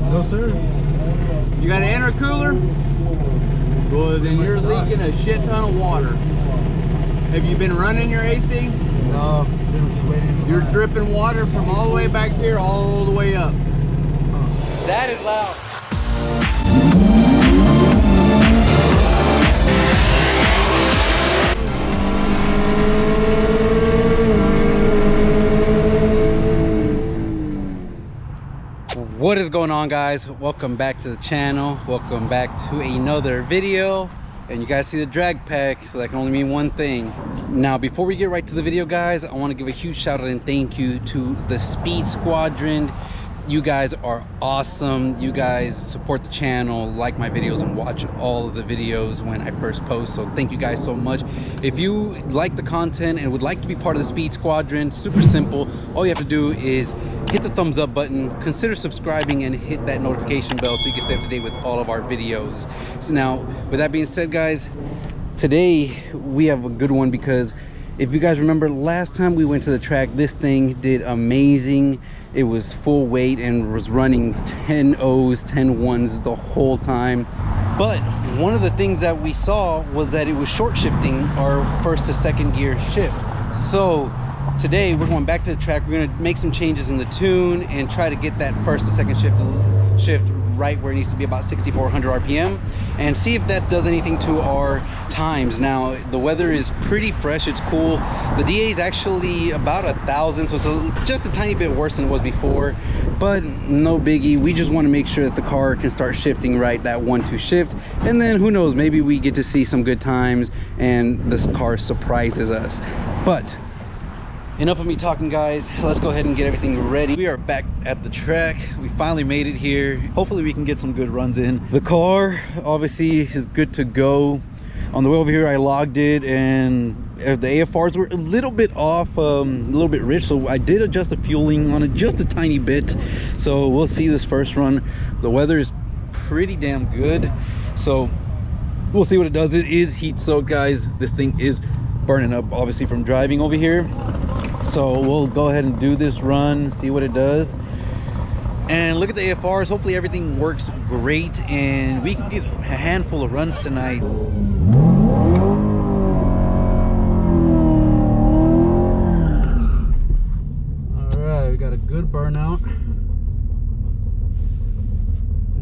No, sir. You got an intercooler? Well, then you're leaking a shit ton of water. Have you been running your AC? No. You're dripping water from all the way back here all the way up. That is loud. What is going on, guys? Welcome back to the channel. Welcome back to another video. And you guys see the drag pack, so that can only mean one thing. Now, before we get right to the video, guys, I want to give a huge shout out and thank you to the Speed Squadron. You guys are awesome. You guys support the channel, like my videos, and watch all of the videos when I first post. So thank you guys so much. If you like the content and would like to be part of the Speed Squadron, super simple. All you have to do is hit the thumbs up button, consider subscribing, and hit that notification bell so you can stay up to date with all of our videos. So now, with that being said, guys, today we have a good one, because if you guys remember last time we went to the track, this thing did amazing. It was full weight and was running 10 O's, 10 1s the whole time. But one of the things that we saw was that it was short shifting our first to second gear shift. So today we're going back to the track. We're going to make some changes in the tune and try to get that first to second shift right where it needs to be, about 6,400 RPM, and see if that does anything to our times. Now, the weather is pretty fresh, it's cool. The DA is actually about 1,000, so it's just a tiny bit worse than it was before, but no biggie. We just want to make sure that the car can start shifting right, that 1-2 shift, and then who knows, maybe we get to see some good times and this car surprises us. But enough of me talking, guys. Let's go ahead and get everything ready. We are back at the track. We finally made it here. Hopefully we can get some good runs in. The car obviously is good to go. On the way over here I logged it, and the AFRs were a little bit off, a little bit rich, so I did adjust the fueling on it just a tiny bit. So we'll see this first run. The weather is pretty damn good, so we'll see what it does. It is heat soaked, guys. This thing is burning up, obviously, from driving over here. So we'll go ahead and do this run, see what it does, and look at the AFRs. Hopefully everything works great and we can get a handful of runs tonight. All right, we got a good burnout.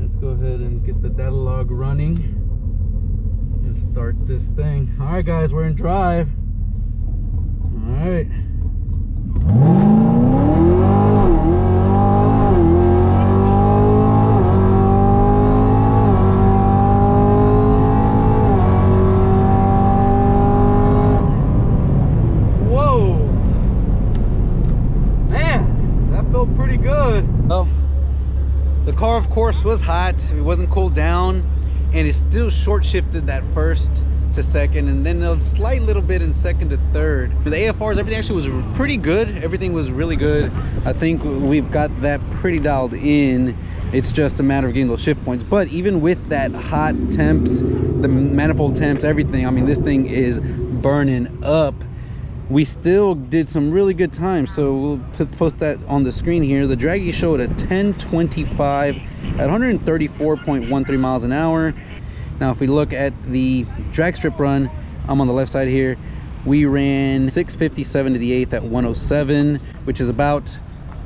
Let's go ahead and get the data log running and start this thing. All right, guys, we're in drive. All right. Whoa, man, that felt pretty good. Oh, the car, of course, was hot. It wasn't cooled down, and it still short shifted that first to second, and then a slight little bit in second to third. The AFRs, everything actually was pretty good. Everything was really good. I think we've got that pretty dialed in. It's just a matter of getting those shift points. But even with that hot temps, the manifold temps, everything, I mean, this thing is burning up. We still did some really good times, so we'll post that on the screen here. The draggy showed a 1025 at 134.13 miles an hour. Now, if we look at the drag strip run, I'm on the left side here. We ran 657 to the 8th at 107, which is about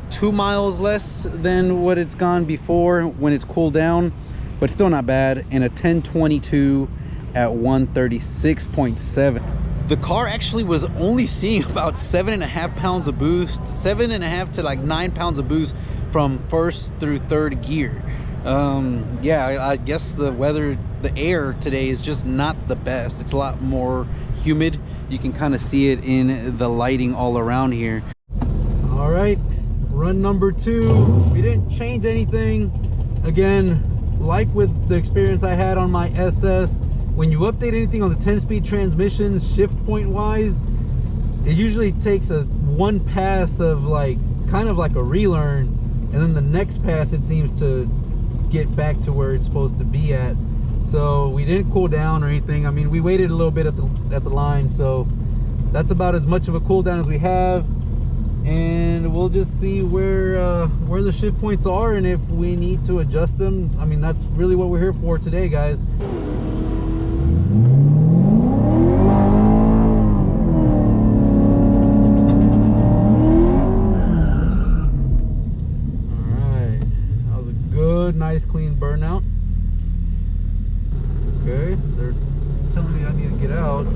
2 miles less than what it's gone before when it's cooled down, but still not bad. And a 1022 at 136.7. The car actually was only seeing about 7.5 pounds of boost, 7.5 to like 9 pounds of boost from first through third gear. Yeah, I guess the weather, the air today is just not the best. It's a lot more humid. You can kind of see it in the lighting all around here. All right, run number 2. We didn't change anything. Again, like with the experience I had on my SS, when you update anything on the 10-speed transmissions, shift point wise, it usually takes a one pass of like kind of like a relearn, and then the next pass it seems to get back to where it's supposed to be at. So we didn't cool down or anything. I mean, we waited a little bit at the line, so that's about as much of a cool down as we have. and we'll just see where the shift points are and if we need to adjust them. I mean, that's really what we're here for today, guys. Alright, that was a good, nice, clean burnout. Okay, they're telling me I need to get out.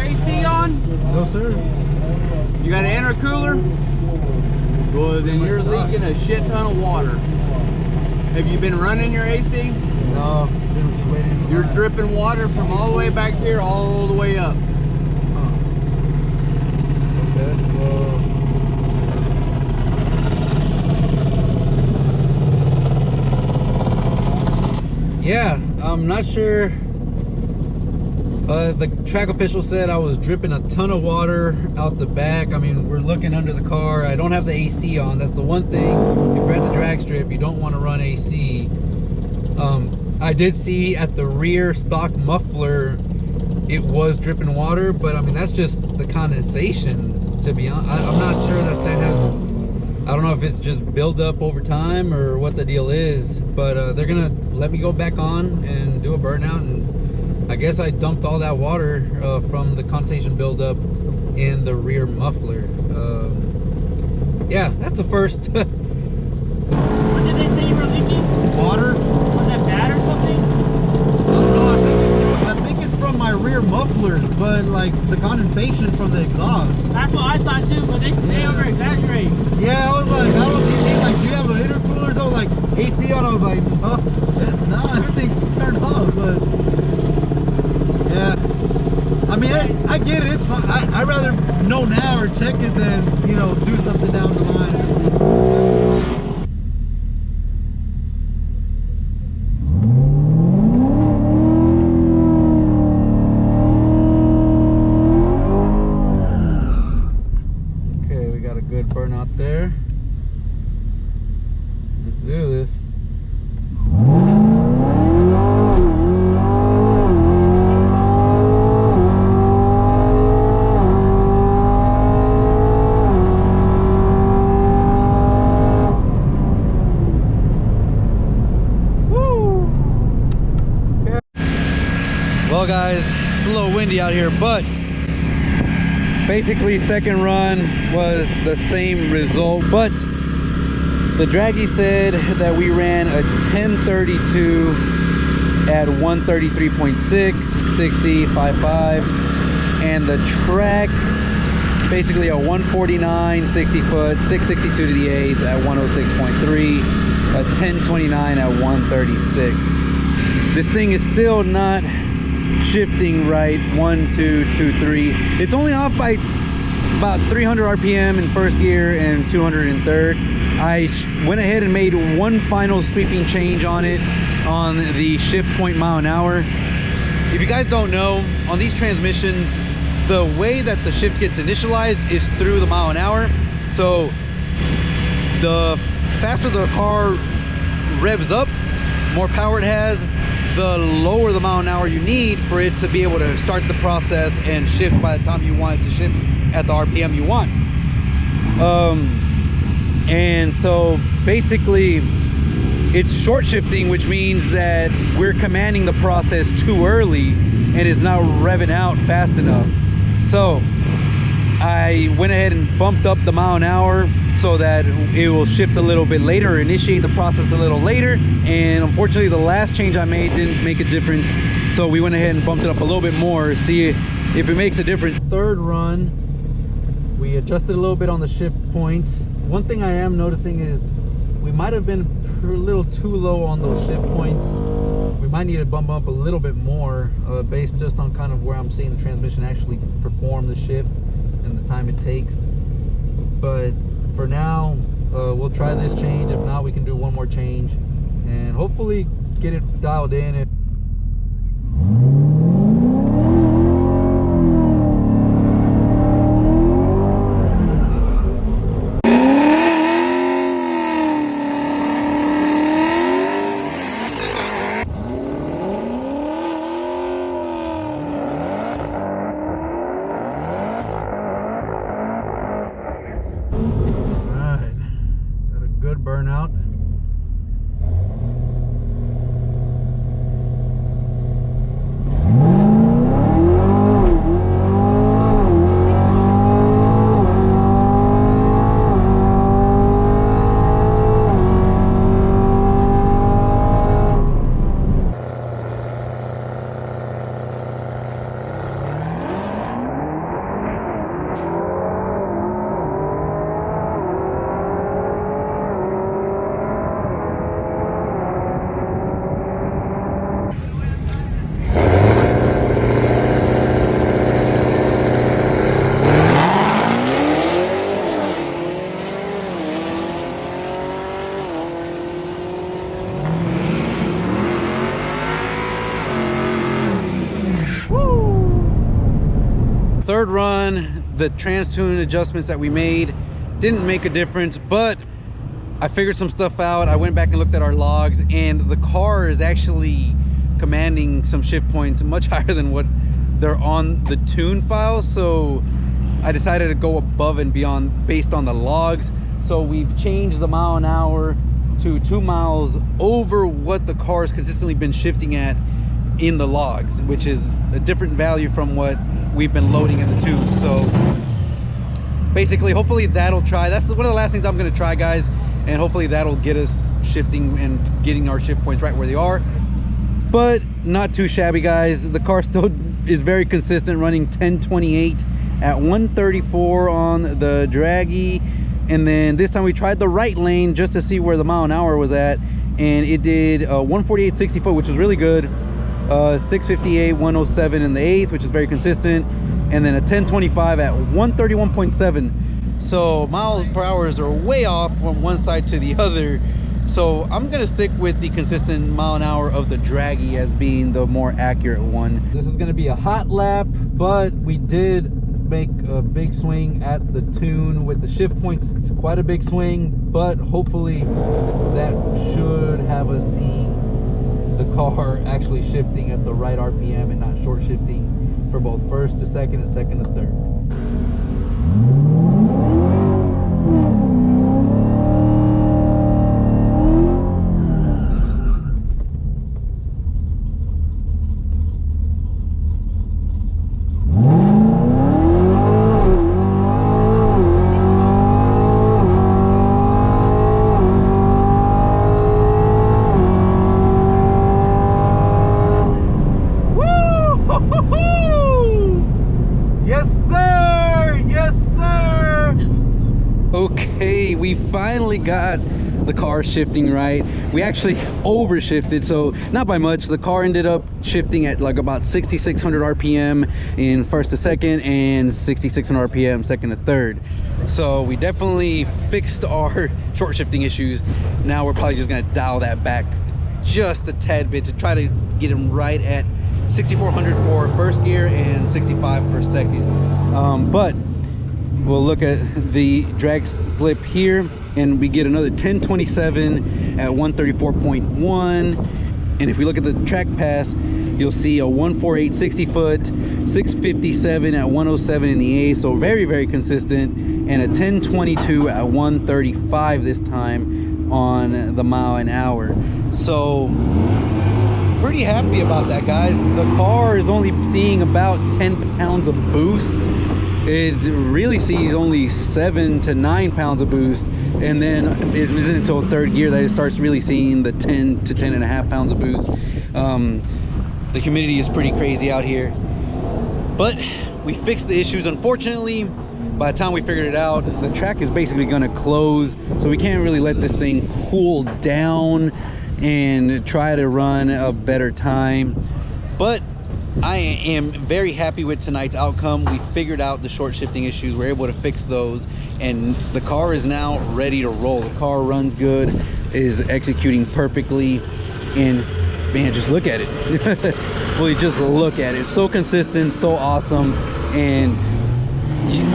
AC on? No, sir. You got an intercooler? Well, then you're leaking a shit ton of water. Have you been running your AC? No, been waiting. You're dripping water from all the way back here all the way up. Huh. Okay, well. Yeah, I'm not sure. The track official said I was dripping a ton of water out the back. I mean, we're looking under the car. I don't have the AC on. That's the one thing. If you're at the drag strip, you don't want to run AC. I did see at the rear stock muffler, it was dripping water, but I mean, that's just the condensation, to be honest. I'm not sure that has, I don't know if it's just build up over time or what the deal is, but they're gonna let me go back on and do a burnout, and I guess I dumped all that water from the condensation buildup in the rear muffler. Yeah, that's a first. What did they say you were leaking? Water? Was that bad or something? I don't know, I think it's from my rear mufflers, but like the condensation from the exhaust. That's what I thought too, but they over-exaggerate. Yeah, I was like, I don't think, like, do you have an intercooler? So like AC on, I was like, oh, no, everything's turned off, but yeah. I mean, I get it. It's fine. I'd rather know now or check it than, you know, do something down the line. Okay, we got a good burnout there. Let's do this. Well guys, it's a little windy out here, but basically second run was the same result, but the draggy said that we ran a 1032 at 133.6, 60, 55, and the track basically a 149, 60 foot, 662 to the 8th at 106.3, a 1029 at 136. This thing is still not shifting right. 1, 2, 2, 3. It's only off by about 300 RPM in first gear and 200 in third. I went ahead and made one final sweeping change on it on the shift point mile an hour. If you guys don't know, on these transmissions, the way that the shift gets initialized is through the mile an hour. So the faster the car revs up, more power it has, the lower the mile an hour you need for it to be able to start the process and shift by the time you want it to shift at the RPM you want. And so basically it's short shifting, which means that we're commanding the process too early and it's not revving out fast enough. So I went ahead and bumped up the mile an hour so that it will shift a little bit later, initiate the process a little later. And unfortunately the last change I made didn't make a difference, so we went ahead and bumped it up a little bit more, see if it makes a difference. Third run, we adjusted a little bit on the shift points. One thing I am noticing is we might have been a little too low on those shift points. We might need to bump up a little bit more based just on kind of where I'm seeing the transmission actually perform the shift and the time it takes. But for now, we'll try this change. If not, we can do one more change and hopefully get it dialed in. third run, the trans tune adjustments that we made didn't make a difference, but I figured some stuff out. I went back and looked at our logs, and the car is actually commanding some shift points much higher than what they're on the tune file. So I decided to go above and beyond based on the logs. So we've changed the mile an hour to 2 miles over what the car has consistently been shifting at in the logs, which is a different value from what we've been loading in the tune. So basically, hopefully that'll try. That's one of the last things I'm going to try, guys, and hopefully that'll get us shifting and getting our shift points right where they are. But not too shabby, guys. The car still is very consistent, running 1028 at 134 on the draggy. And then this time we tried the right lane just to see where the mile an hour was at, and it did 148 60 foot, which is really good. 658 107 in the 8th, which is very consistent, and then a 1025 at 131.7. so miles per hour are way off from one side to the other. So I'm gonna stick with the consistent mile an hour of the draggy as being the more accurate one. This is gonna be a hot lap, but we did make a big swing at the tune with the shift points. It's quite a big swing, but hopefully that should have us seeing the car actually shifting at the right RPM and not short shifting for both first to second and second to third. Okay, we finally got the car shifting right. We actually overshifted, so not by much. The car ended up shifting at like about 6,600 RPM in first to second and 6,600 RPM second to third. So we definitely fixed our short shifting issues. Now we're probably just gonna dial that back just a tad bit to try to get him right at 6,400 for first gear and 65 for second. But we'll look at the drag slip here, and we get another 1027 at 134.1. And if we look at the track pass, you'll see a 148 60 foot, 657 at 107 in the A, so very, very consistent, and a 1022 at 135 this time on the mile an hour. So pretty happy about that, guys. The car is only seeing about 10 pounds of boost. It really sees only 7 to 9 pounds of boost, and then it isn't until third gear that it starts really seeing the 10 to 10 and a half pounds of boost. The humidity is pretty crazy out here, but we fixed the issues. Unfortunately, by the time we figured it out, the track is basically going to close, so we can't really let this thing cool down and try to run a better time. But I am very happy with tonight's outcome. We figured out the short shifting issues. We're able to fix those, and the car is now ready to roll. The car runs good, is executing perfectly, and man, just look at it. Well, just look at it. So consistent, so awesome, and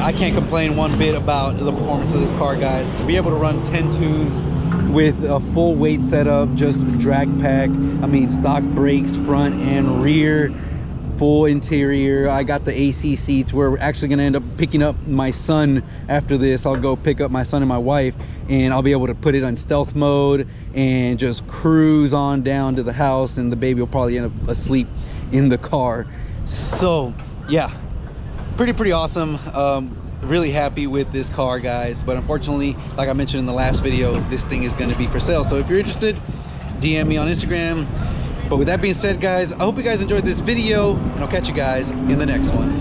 I can't complain one bit about the performance of this car, guys. To be able to run 10.2s with a full weight setup, just drag pack, I mean stock brakes front and rear, full interior. I got the AC seats. We're actually gonna end up picking up my son after this. I'll go pick up my son and my wife, and I'll be able to put it on stealth mode and just cruise on down to the house, and the baby will probably end up asleep in the car. So yeah, pretty awesome. Really happy with this car, guys, but unfortunately, like I mentioned in the last video, this thing is going to be for sale. So if you're interested, DM me on Instagram. But with that being said, guys, I hope you guys enjoyed this video, and I'll catch you guys in the next one.